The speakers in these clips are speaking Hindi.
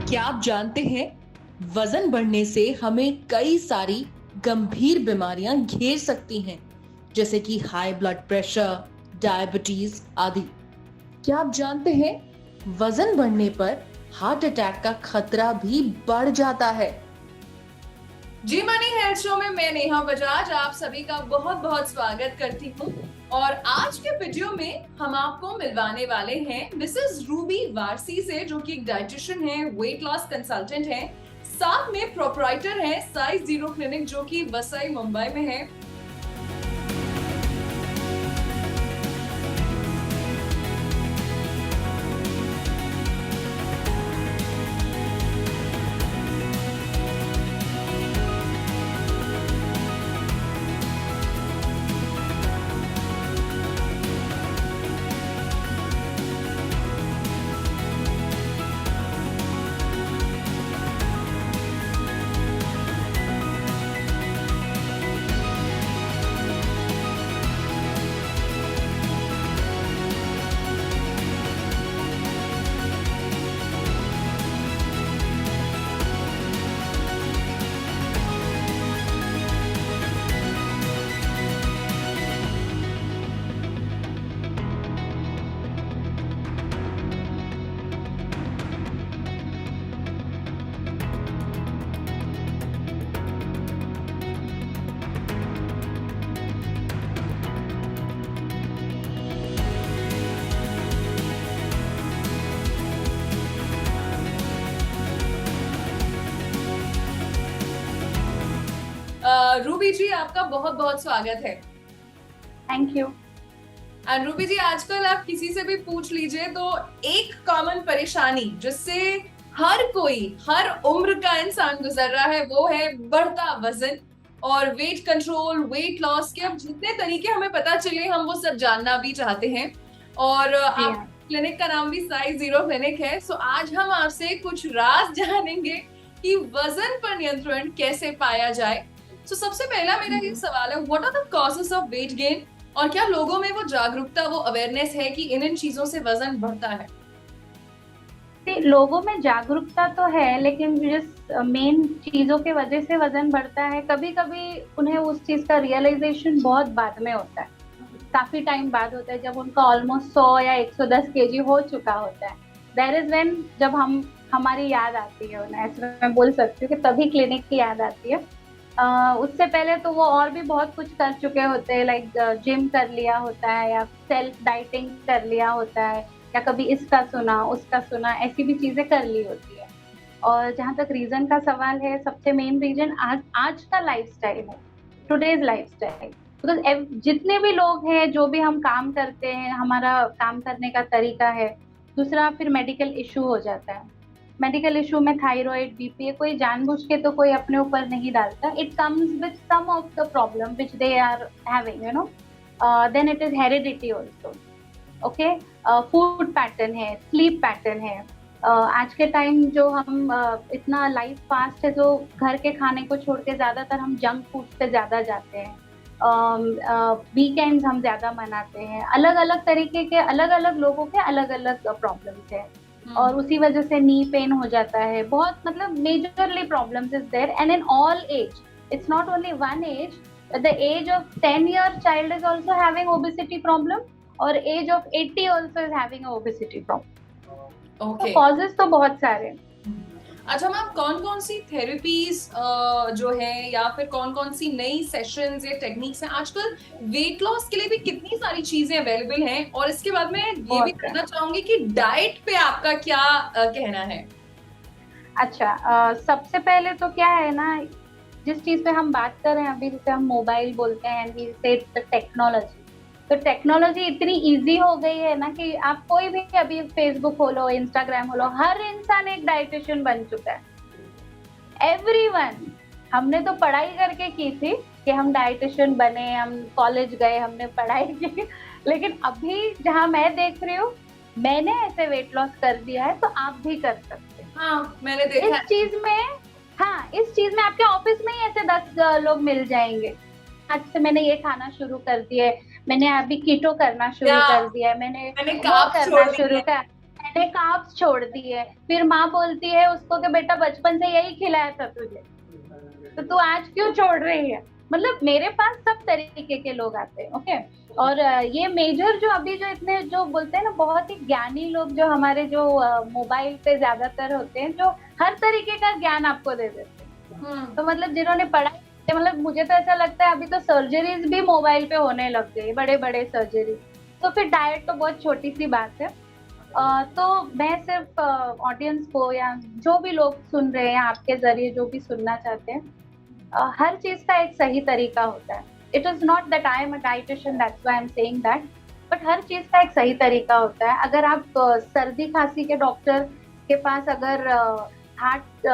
क्या आप जानते हैं वजन बढ़ने से हमें कई सारी गंभीर बीमारियां घेर सकती हैं, जैसे कि हाई ब्लड प्रेशर, डायबिटीज आदि। क्या आप जानते हैं वजन बढ़ने पर हार्ट अटैक का खतरा भी बढ़ जाता है। जी मनी हेल्थ शो में मैं नेहा बजाज आप सभी का बहुत बहुत स्वागत करती हूँ। और आज के वीडियो में हम आपको मिलवाने वाले हैं मिसेस रूबी वारसी से, जो कि एक डाइटिशियन है, वेट लॉस कंसल्टेंट है, साथ में प्रोप्राइटर है साइज जीरो क्लिनिक, जो कि वसई मुंबई में है। रूबी जी, आपका बहुत बहुत स्वागत है। Thank you. एंड रूबी जी, आजकल आप किसी से भी पूछ लीजिए तो एक कॉमन परेशानी जिससे हर कोई, हर उम्र का इंसान गुजर रहा है, वो है बढ़ता वजन और वेट कंट्रोल, वेट लॉस के अब जितने तरीके हमें पता चले हम वो सब जानना भी चाहते हैं। और आप क्लिनिक का नाम भी साइज जीरो क्लिनिक है। सो आज हम आपसे कुछ राज जानेंगे कि वजन पर नियंत्रण कैसे पाया जाए। तो सबसे पहला मेरा ये सवाल है, what are the causes of weight gain, और क्या लोगों में वो जागरूकता, वो अवेयरनेस है कि इन चीजों से वजन बढ़ता है? लोगों में जागरूकता तो है, लेकिन जिस मेन चीजों के वजह से वजन बढ़ता है, कभी कभी उन्हें उस चीज का रियलाइजेशन बहुत बाद में होता है, काफी टाइम बाद होता है, जब उनका ऑलमोस्ट 100 या 110 केजी हो चुका होता है। दैट इज व्हेन जब हमारी याद आती है उन्हें, ऐसे मैं बोल सकती हूँ कि तभी क्लिनिक की याद आती है। उससे पहले तो वो और भी बहुत कुछ कर चुके होते हैं, लाइक जिम कर लिया होता है या सेल्फ डाइटिंग कर लिया होता है, या कभी इसका सुना उसका सुना, ऐसी भी चीजें कर ली होती है। और जहाँ तक रीजन का सवाल है, सबसे मेन रीजन आज का लाइफस्टाइल है, टुडेज लाइफस्टाइल। बिकॉज जितने भी लोग हैं, जो भी हम काम करते हैं, हमारा काम करने का तरीका है। दूसरा फिर मेडिकल इशू हो जाता है। मेडिकल इशू में थायराइड, बीपी, कोई जानबूझ के तो कोई अपने ऊपर नहीं डालता। It comes with some of the problem which they are having, you know. Then it is heredity also. Okay, food pattern है, स्लीप पैटर्न है। आज के टाइम जो हम इतना लाइफ फास्ट है, जो घर के खाने को छोड़ के ज्यादातर हम जंक फूड पे ज्यादा जाते हैं। वीकेंड्स हम ज्यादा मनाते हैं। अलग अलग तरीके के, अलग अलग लोगों के अलग अलग प्रॉब्लम्स है, और उसी वजह से नी पेन हो जाता है बहुत। मतलब majorly problems is there and in all age, it's not only one age. The age of 10 year child is also having obesity problem, और age of 80 also is having a obesity problem. Okay, causes तो बहुत सारे हैं। अच्छा मैम, कौन कौन सी थेरेपीज जो है, या फिर कौन कौन सी नई सेशंस या टेक्निक्स हैं आजकल? वेट लॉस के लिए भी कितनी सारी चीजें अवेलेबल हैं, और इसके बाद मैं ये भी जानना चाहूंगी कि डाइट पे आपका क्या कहना है? अच्छा, सबसे पहले तो क्या है ना, जिस चीज पे हम बात कर रहे हैं अभी, जैसे हम मोबाइल बोलते हैं, टेक्नोलॉजी। तो टेक्नोलॉजी इतनी इजी हो गई है ना कि आप कोई भी अभी फेसबुक खोलो, इंस्टाग्राम खोलो, हर इंसान एक डाइटिशियन बन चुका है। एवरीवन। हमने तो पढ़ाई करके की थी कि हम डाइटिशियन बने, हम कॉलेज गए, हमने पढ़ाई की, लेकिन अभी जहाँ मैं देख रही हूँ, मैंने ऐसे वेट लॉस कर दिया है, तो आप भी कर सकते हैं। हाँ, मैंने देखा इस चीज में, हाँ, इस चीज में आपके ऑफिस में ही ऐसे 10 लोग मिल जाएंगे। आज से मैंने ये खाना शुरू कर दिया है, मैंने अभी कीटो करना शुरू कर दिया है, मैंने वो कार्ब्स करना छोड़ दिए शुरू कर, मैंने कार्ब्स छोड़ दिए, फिर माँ बोलती है उसको कि बेटा बचपन से यही खिलाया था तुझे, तो तू आज क्यों छोड़ रही है। मतलब मेरे पास सब तरीके के लोग आते हैं, ओके। और ये मेजर जो अभी जो इतने जो बोलते हैं ना, बहुत ही ज्ञानी लोग जो हमारे जो मोबाइल पे ज्यादातर होते हैं, जो हर तरीके का ज्ञान आपको दे देते हैं। तो मतलब जिन्होंने पढ़ाई, मतलब मुझे तो ऐसा लगता है अभी तो सर्जरीज भी मोबाइल पे होने लग गई, बड़े बड़े सर्जरी। तो फिर डाइट तो बहुत छोटी सी बात है। तो मैं सिर्फ ऑडियंस को या जो भी लोग सुन रहे हैं आपके जरिए, जो भी सुनना चाहते हैं, हर चीज का एक सही तरीका होता है। It is not that I am a dietitian, that's why I am saying that, but हर चीज का एक सही तरीका होता है। अगर आप सर्दी खांसी के डॉक्टर के पास अगर हार्ट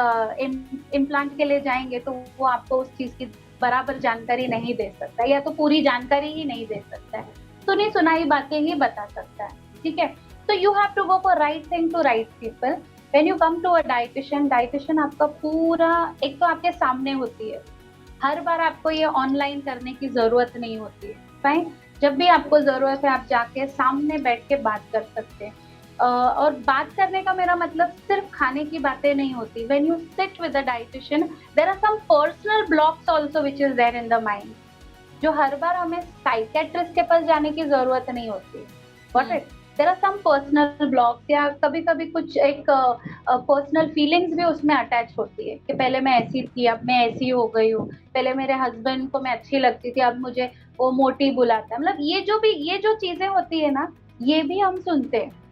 इम्प्लांट के लिए जाएंगे तो वो आपको उस चीज की बराबर जानकारी नहीं दे सकता, या तो पूरी जानकारी ही नहीं दे सकता है, सुनी सुनाई बातें ही बता सकता है, ठीक है। तो you have to go for right thing to right people. When you come to a dietitian आपका पूरा, एक तो आपके सामने होती है, हर बार आपको ये ऑनलाइन करने की जरूरत नहीं होती है, फाइन। जब भी आपको जरूरत है आप जाके सामने बैठ के बात कर सकते हैं। और बात करने का मेरा मतलब सिर्फ खाने की बातें नहीं होती। When you sit with a dietitian there are some personal blocks also which is there in the mind, जो हर बार हमें साइकियाट्रिस्ट के पास जाने की जरूरत नहीं होती। What it, there are some personal blocks, या कभी कभी कुछ एक पर्सनल फीलिंग्स भी उसमें अटैच होती है कि पहले मैं ऐसी थी अब मैं ऐसी हो गई हूँ, पहले मेरे हस्बैंड को मैं अच्छी लगती थी अब मुझे वो मोटी बुलाता है। मतलब ये जो चीजें होती है ना, ये भी हम सुनते हैं।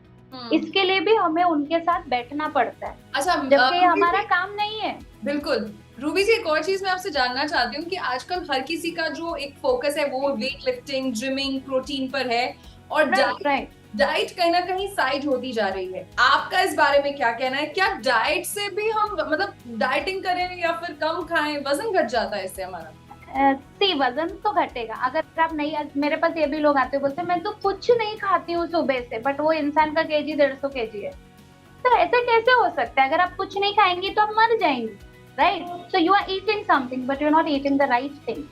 इसके लिए भी हमें उनके साथ बैठना पड़ता है, अच्छा, जबकि हमारा काम नहीं है। बिल्कुल। रूबी जी, एक और चीज मैं आपसे जानना चाहती हूँ कि आजकल हर किसी का जो एक फोकस है वो वेट लिफ्टिंग, जिमिंग, प्रोटीन पर है, और डाइट कहीं ना कहीं साइड होती जा रही है। आपका इस बारे में क्या कहना है? क्या डाइट से भी हम, मतलब डाइटिंग करें या फिर कम खाएं, वजन घट जाता है इससे हमारा? वजन तो घटेगा अगर आप नहीं। मेरे पास ये भी लोग आते बोलते मैं तो कुछ नहीं खाती हूँ सुबह से, बट वो इंसान का केजी 150 केजी है। तो ऐसे कैसे हो सकता है? अगर आप कुछ नहीं खाएंगी तो आप मर जाएंगी, right? So you are eating something but you are not eating the right thing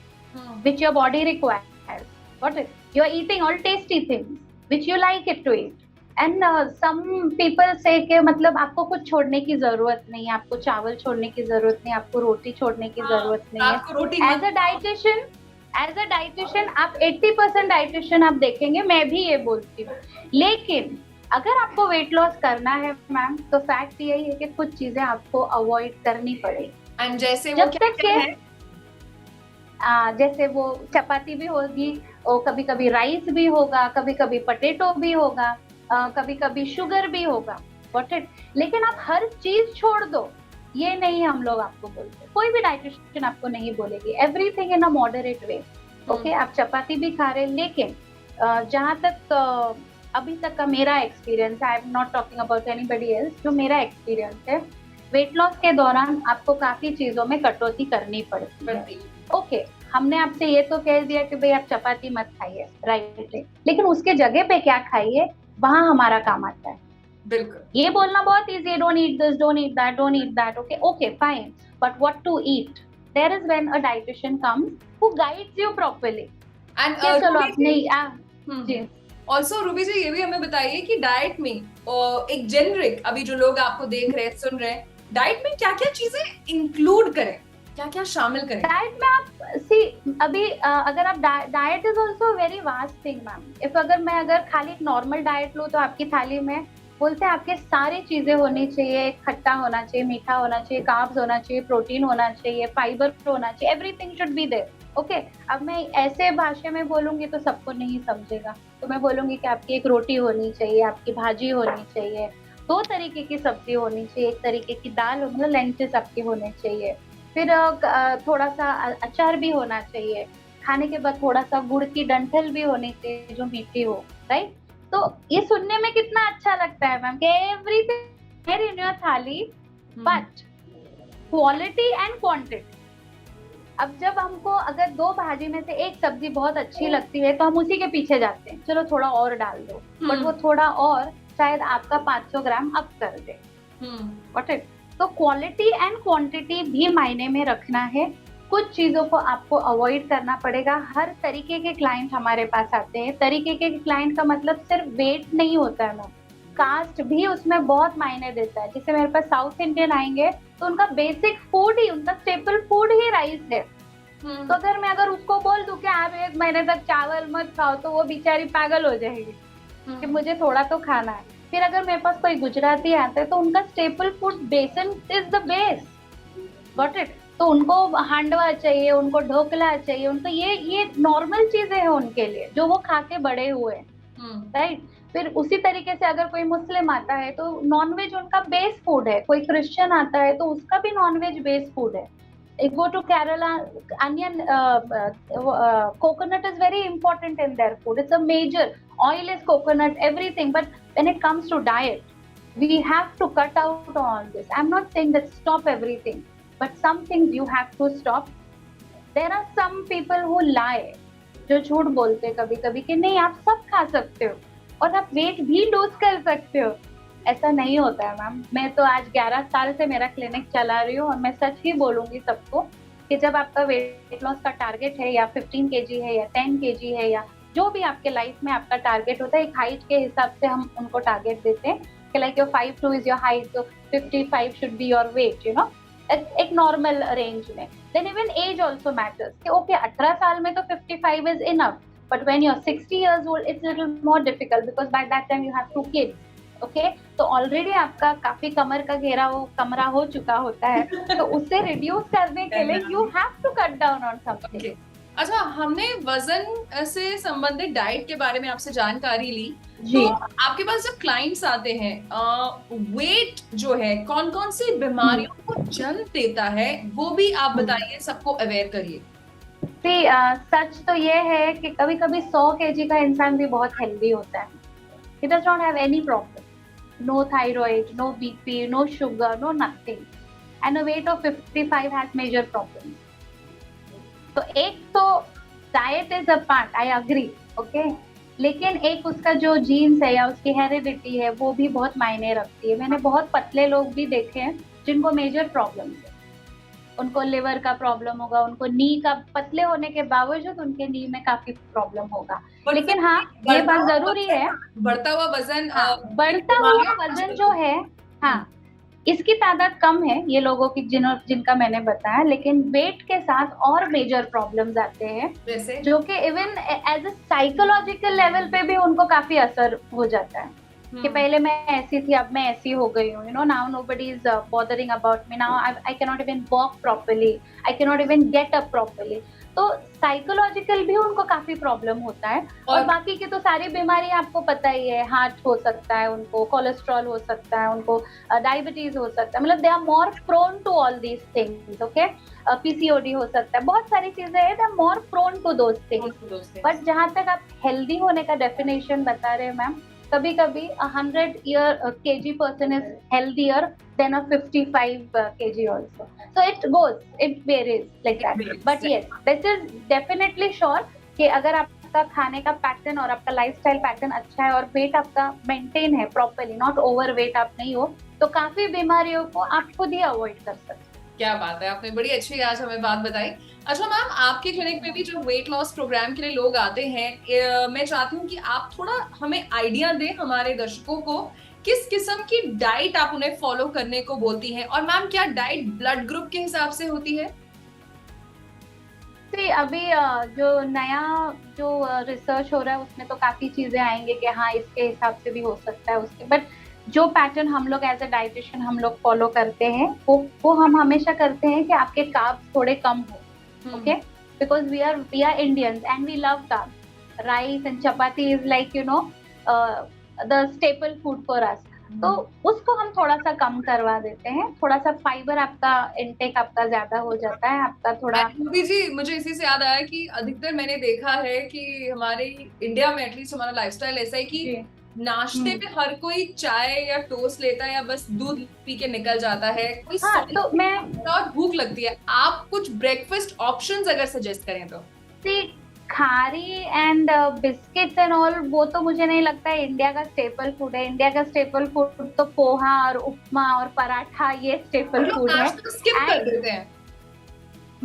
which your body requires. What is? You are eating all tasty things which you like it to eat. And some people say कि मतलब आपको कुछ छोड़ने की जरूरत नहीं है, आपको चावल छोड़ने की जरूरत नहीं, आपको रोटी छोड़ने की जरूरत नहीं है। एज अ डाइटिशियन आप 80% डाइटिशियन आप देखेंगे, मैं भी ये बोलती हूँ। लेकिन अगर आपको वेट लॉस करना है मैम, तो फैक्ट यही है कि कुछ चीजें आपको अवॉइड करनी पड़ेगी। एंड जैसे जब तक के जैसे वो चपाती भी होगी, और कभी कभी राइस भी होगा, कभी कभी पटेटो भी होगा, कभी कभी शुगर भी होगा, व्हाट इट। लेकिन आप हर चीज छोड़ दो, ये नहीं हम लोग आपको बोलते, कोई भी डाइटिशियन आपको नहीं बोलेगी। Everything in a moderate way, okay. आप चपाती भी खा रहे, लेकिन जहाँ तक अभी तक का मेरा एक्सपीरियंस है, I am not talking about anybody else, जो मेरा एक्सपीरियंस है, वेट लॉस के दौरान आपको काफी चीजों में कटौती करनी पड़ती है। ओके, हमने आपसे ये तो कह दिया कि भाई आप चपाती मत खाइए, राइट, लेकिन उसके जगह पे क्या खाइए, वहां हमारा काम आता है। बिल्कुल। ये बोलना बहुत इजी है, don't eat this, don't eat that, don't eat that, okay okay fine, but what to eat, there is when a dietitian comes who guides you properly. And चलो आप नहीं जी। ऑल्सो रूबी जी, ये भी हमें बताइए कि डाइट में एक जेनरिक, अभी जो लोग आपको देख रहे हैं, सुन रहे हैं, डाइट में क्या क्या चीजें इंक्लूड करें, क्या क्या शामिल करें डाइट में? आप सी, अभी अगर आप diet is also very vast thing ma'am. If अगर खाली नॉर्मल डाइट लो तो आपकी थाली में बोलते हैं आपके सारी चीजें होनी चाहिए, खट्टा होना चाहिए, मीठा होना चाहिए, कार्ब्स होना चाहिए, प्रोटीन होना चाहिए, फाइबर होना चाहिए, everything should be there, okay. अब मैं ऐसे भाषा में बोलूंगी तो सबको नहीं समझेगा, तो मैं बोलूंगी कि आपकी एक रोटी होनी चाहिए, आपकी भाजी होनी चाहिए, 2 तरीके की सब्जी होनी चाहिए, एक तरीके की दाल, मतलब लेंटिल्स आपके होने चाहिए, फिर थोड़ा सा अचार भी होना चाहिए, खाने के बाद थोड़ा सा गुड़ की डंठल भी होनी चाहिए जो मीठी हो, राइट। तो ये सुनने में कितना अच्छा लगता है मैम कि एवरीथिंग इन योर थाली, बट क्वालिटी एंड क्वांटिटी। अब जब हमको अगर 2 भाजी में से एक सब्जी बहुत अच्छी लगती है तो हम उसी के पीछे जाते हैं, चलो थोड़ा और डाल दो, बट वो थोड़ा और शायद आपका 500 ग्राम अप कर दे, व्हाट इट। तो क्वालिटी एंड क्वांटिटी भी मायने में रखना है। कुछ चीजों को आपको अवॉइड करना पड़ेगा। हर तरीके के क्लाइंट हमारे पास आते हैं। तरीके के क्लाइंट का मतलब सिर्फ वेट नहीं होता है मैम, कास्ट भी उसमें बहुत मायने देता है। जैसे मेरे पास साउथ इंडियन आएंगे तो उनका बेसिक फूड ही, उनका स्टेपल फूड ही राइस है। तो अगर उसको बोल दूं कि आप 1 महीने तक चावल मत खाओ तो वो बेचारी पागल हो जाएगी कि मुझे थोड़ा तो खाना है। फिर अगर मेरे पास कोई गुजराती आता है तो उनका स्टेपल फूड बेसन is the base, got it. तो उनको हांडवा चाहिए, उनको ढोकला चाहिए, उनको ये नॉर्मल चीजें हैं उनके लिए जो वो खा के बड़े हुए, राइट। फिर उसी तरीके से अगर कोई मुस्लिम आता है तो नॉनवेज उनका बेस फूड है, कोई क्रिश्चियन आता है तो उसका भी नॉनवेज बेस फूड है। If go to Kerala, onion, coconut is very important in their food. It's a major, oil is coconut, everything. But when it comes to diet, we have to cut out all this. I'm not saying that stop everything, but some things you have to stop. There are some people who lie, जो झूठ बोलते हैं कभी कभी कि नहीं आप सब खा सकते हो और आप वेट भी लूज कर सकते हो। ऐसा नहीं होता है मैम। मैं तो आज 11 साल से मेरा क्लिनिक चला रही हूँ और मैं सच ही बोलूंगी सबको कि जब आपका वेट लॉस का टारगेट है या 15 kg है या 10 kg है या जो भी आपके लाइफ में आपका टारगेट होता है, एक हाइट के हिसाब से हम उनको टारगेट देते हैं कि like your 5'2" is your height, तो 55 should be your weight, you know, एक नॉर्मल रेंज में। Then even age also matters कि ओके 18 साल में तो 55 is enough, but when you are 60 years old it's little more difficult because by that time you have 2 kids। Okay तो ऑलरेडी आपका काफी कमर का घेरा वो कमरा हो चुका होता है, तो उससे रिड्यूस करने के लिए you have to cut down on something. अच्छा, हमने वजन से संबंधित डाइट के बारे में आपसे जानकारी ली। जी। तो आपके पास जब क्लाइंट्स आते हैं, वेट जो है कौन कौन सी बीमारियों को जन्म देता है वो भी आप बताइए, सबको अवेयर करिए। सच तो ये है कि कभी कभी 100 kg का इंसान भी बहुत हेल्दी होता है। He does not have any problem. No thyroid, no BP, no sugar, no nothing. And a weight of 55 has major problems. तो एक तो diet is a part, I agree, okay? लेकिन एक उसका जो जीन्स है या उसकी हेरिडिटी है वो भी बहुत मायने रखती है। मैंने बहुत पतले लोग भी देखे हैं जिनको मेजर प्रॉब्लम्स है, उनको लिवर का प्रॉब्लम होगा, उनको नी का, पतले होने के बावजूद उनके नी में काफी प्रॉब्लम होगा। लेकिन हाँ ये बात जरूरी है, बढ़ता हुआ वजन, बढ़ता हुआ वजन जो है, हाँ इसकी तादाद कम है ये लोगों की जिनका मैंने बताया, लेकिन वेट के साथ और मेजर प्रॉब्लम्स आते हैं जैसे जो कि even as a psychological level पे भी उनको काफी असर हो जाता है कि पहले मैं ऐसी थी अब मैं ऐसी हो गई हूँ, you know, now nobody is bothering about me, now I can not even walk properly, I can not even get up properly. तो साइकोलॉजिकल भी उनको काफी प्रॉब्लम होता है। और बाकी की तो सारी बीमारी आपको पता ही है, हार्ट हो सकता है उनको, कोलेस्ट्रॉल हो सकता है उनको, डायबिटीज हो सकता है, मतलब they are more prone to all these things, okay, PCOD हो सकता है, बहुत सारी चीजें हैं, they are more prone to those things. But जहां तक आप हेल्दी होने का डेफिनेशन बता रहे हैं मैम, कभी कभी 100 kg person is healthier than a 55 kg also. So it varies like that. But yes, this is definitely sure कि अगर आपका खाने का पैटर्न और आपका लाइफस्टाइल पैटर्न अच्छा है और वेट आपका मेंटेन है प्रॉपर्ली, नॉट ओवर वेट आप नहीं हो, तो काफी बीमारियों को आप खुद ही अवॉइड कर सकते हैं। क्या बात है, आपने बड़ी अच्छी आज हमें बात बताई। अच्छा मैम, आपके क्लिनिक में भी जो वेट लॉस प्रोग्राम के लिए लोग आते हैं, मैं चाहती हूँ कि आप थोड़ा हमें आइडिया दें हमारे दर्शकों को, किस किस्म की डाइट आप उन्हें फॉलो करने को बोलती हैं, और मैम क्या डाइट ब्लड ग्रुप के हिसाब से होती है? अभी जो नया जो रिसर्च हो रहा है उसमें तो काफी चीजें आएंगे कि हाँ इसके हिसाब से भी हो सकता है उसके, बट जो पैटर्न हम लोग एज अ डाइटिशियन हम लोग फॉलो करते हैं वो हम हमेशा करते हैं कि आपके कार्ब्स थोड़े कम हो, okay, because we are Indians and we love carbs. Rice and chapati is like you know the staple food for us, तो उसको हम थोड़ा सा कम करवा देते हैं, थोड़ा सा फाइबर आपका इंटेक आपका ज्यादा हो जाता है, आपका थोड़ा। रूबी जी, मुझे इसी से याद आया कि अधिकतर मैंने देखा है कि हमारे इंडिया में एटलीस्ट हमारा लाइफस्टाइल ऐसा है कि नाश्ते में हर कोई चाय या टोस्ट लेता है या बस दूध पी के निकल जाता है, कोई तो मैं और भूख लगती है। आप कुछ ब्रेकफास्ट ऑप्शंस अगर सजेस्ट करें तो? खारी एंड बिस्किट्स एंड ऑल, वो तो मुझे नहीं लगता है इंडिया का स्टेपल फूड है। इंडिया का स्टेपल फूड तो पोहा और उपमा और पराठा, ये स्टेपल फूड है। स्किप कर देते हैं।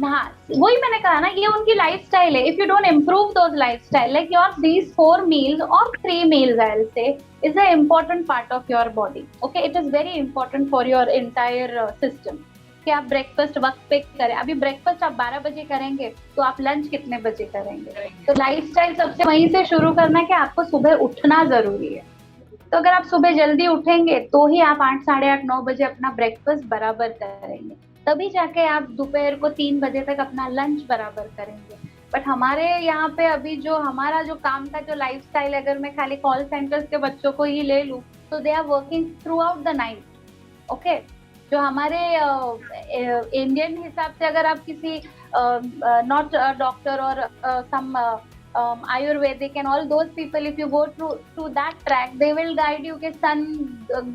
हाँ, वही मैंने कहा ना, ये उनकी लाइफस्टाइल है. If you don't improve those lifestyle, like your these 4 meals or 3 meals, I'll say, is an important part of your body. Okay, it is very important for your entire system. कि आप ब्रेकफास्ट वक्त पे करें. अभी ब्रेकफास्ट आप 12 बजे करेंगे तो आप लंच कितने बजे करेंगे? तो लाइफस्टाइल सबसे वहीं से शुरू करना कि आपको सुबह उठना जरूरी है. तो अगर आप सुबह जल्दी उठेंगे तो ही आप 8, साढ़े 8, 9 बजे अपना ब्रेकफास्ट बराबर करेंगे, तभी जाके आप दोपहर को 3 बजे तक अपना लंच बराबर करेंगे. बट हमारे यहाँ पे अभी जो हमारा जो काम का जो लाइफस्टाइल, अगर मैं खाली कॉल सेंटर्स के बच्चों को ही ले लूँ तो they are working throughout the night. Okay, जो हमारे इंडियन हिसाब से अगर आप किसी नॉट डॉक्टर और सम Ayurvedic and all those people, if you go to that track, they will guide you कि सन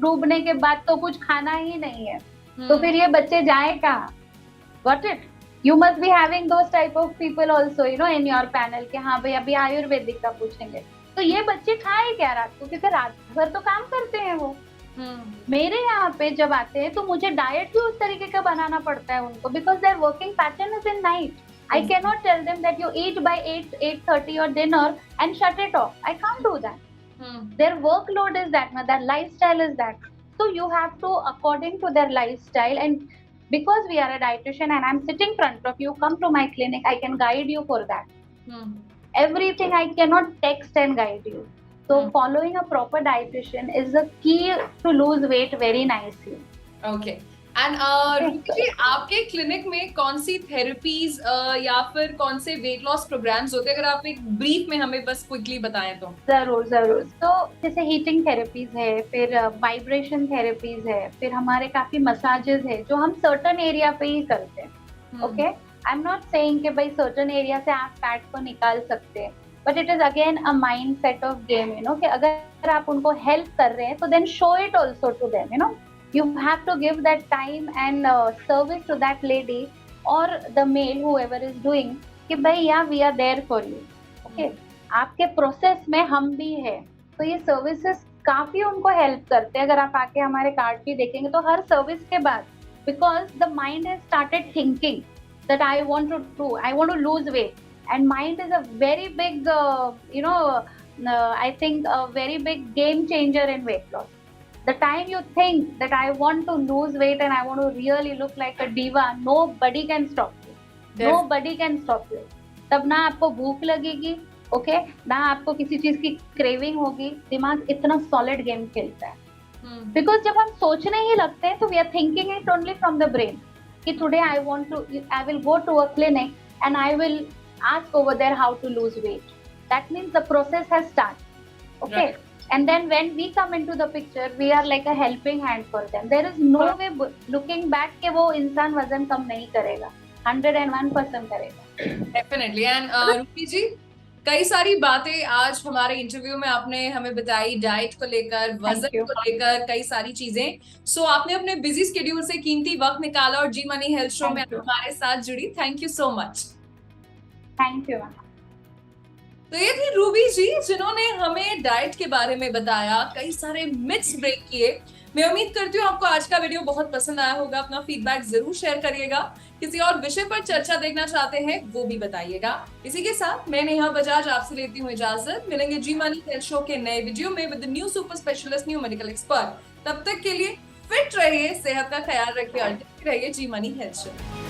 डूबने के बाद तो कुछ खाना ही नहीं है. तो फिर ये बच्चे जाए कहाँ? Got it? You must be having those type of people also, you know, in your panel कि हाँ भाई अभी आयुर्वेदिक का पूछेंगे. तो ये बच्चे खाए क्या रात को? क्योंकि रात भर तो काम करते हैं वो. मेरे यहाँ पे जब आते हैं तो मुझे डाइट भी उस तरीके का बनाना पड़ता है उनको, because their working pattern is in night. I cannot tell them that you eat by 8:30 your dinner and shut it off. I can't do that. Their workload is that, their lifestyle is that. So you have to, according to their lifestyle, and because we are a dietitian and I'm sitting in front of you, come to my clinic, I can guide you for that. Everything I cannot text and guide you. So following a proper dietitian is the key to lose weight very nicely. Okay. And रूपी जी, आपके क्लिनिक में कौन सी थेरेपीज या फिर कौन से वेट लॉस प्रोग्राम्स होते हैं, अगर आप एक ब्रीफ में हमें बस क्विकली बताएं तो. जरूर जरूर. तो जैसे हीटिंग थेरेपीज है, फिर वाइब्रेशन थेरेपीज है, फिर हमारे काफी मसाजेस है जो हम सर्टन एरिया पे ही करते हैं. Okay, I am not saying कि भाई सर्टन एरिया से आप फैट को निकाल सकते हैं, but it is again a mindset of game, you know, कि अगर आप उनको हेल्प कर रहे हैं तो then show it also to them, you know. You have to give that time and service to that lady or the male, whoever is doing, कि भाई yeah, we are there for you. Okay, आपके प्रोसेस में हम भी है. तो ये सर्विसेज काफी उनको हेल्प करते हैं. अगर आप आके हमारे कार्ड भी देखेंगे तो हर सर्विस के बाद, because the mind has started thinking that I want to lose weight, and mind is a very big I think a very big game changer in weight loss. The time you think that I want to lose weight and I want to really look like a diva, nobody can stop you. Yes. Nobody can stop you. तब ना आपको भूख लगेगी, ओके, ना आपको किसी चीज की क्रेविंग होगी. दिमाग इतना सॉलिड गेम खेलता है. बिकॉज जब हम सोचने ही लगते हैं तो we are thinking it only from the brain कि today I will go to a clinic and I will ask over there how to lose weight. That means the process has start. Okay, and then when we come into the picture, we are like a helping hand for them. There is no way looking back कि वो इंसान वजन कम नहीं करेगा. 101% करेगा. Definitely. And रूपी जी, कई सारी बातें आज हमारे इंटरव्यू में आपने हमें बताई, डाइट को लेकर, वजन को लेकर, कई सारी चीजें. सो आपने अपने बिजी स्केड्यूल से कीमती वक्त निकाला और जी मनी हेल्थ शो में हमारे साथ जुड़ी. Thank you so much. Thank you. तो ये थी रूबी जी, जिन्होंने हमें डाइट के बारे में बताया, कई सारे मिथ्स ब्रेक किए. मैं उम्मीद करती हूँ आपको आज का वीडियो बहुत पसंद आया होगा. अपना फीडबैक जरूर शेयर करिएगा. किसी और विषय पर चर्चा देखना चाहते हैं वो भी बताइएगा. इसी के साथ मैं नेहा बजाज आपसे लेती हूँ इजाजत. मिलेंगे जी मनी हेल्थ शो के नए वीडियो में with new super specialist, new medical expert. तब तक के लिए फिट रहिए, सेहत का ख्याल रखिए और देखते रहिए जी मनी हेल्थ शो.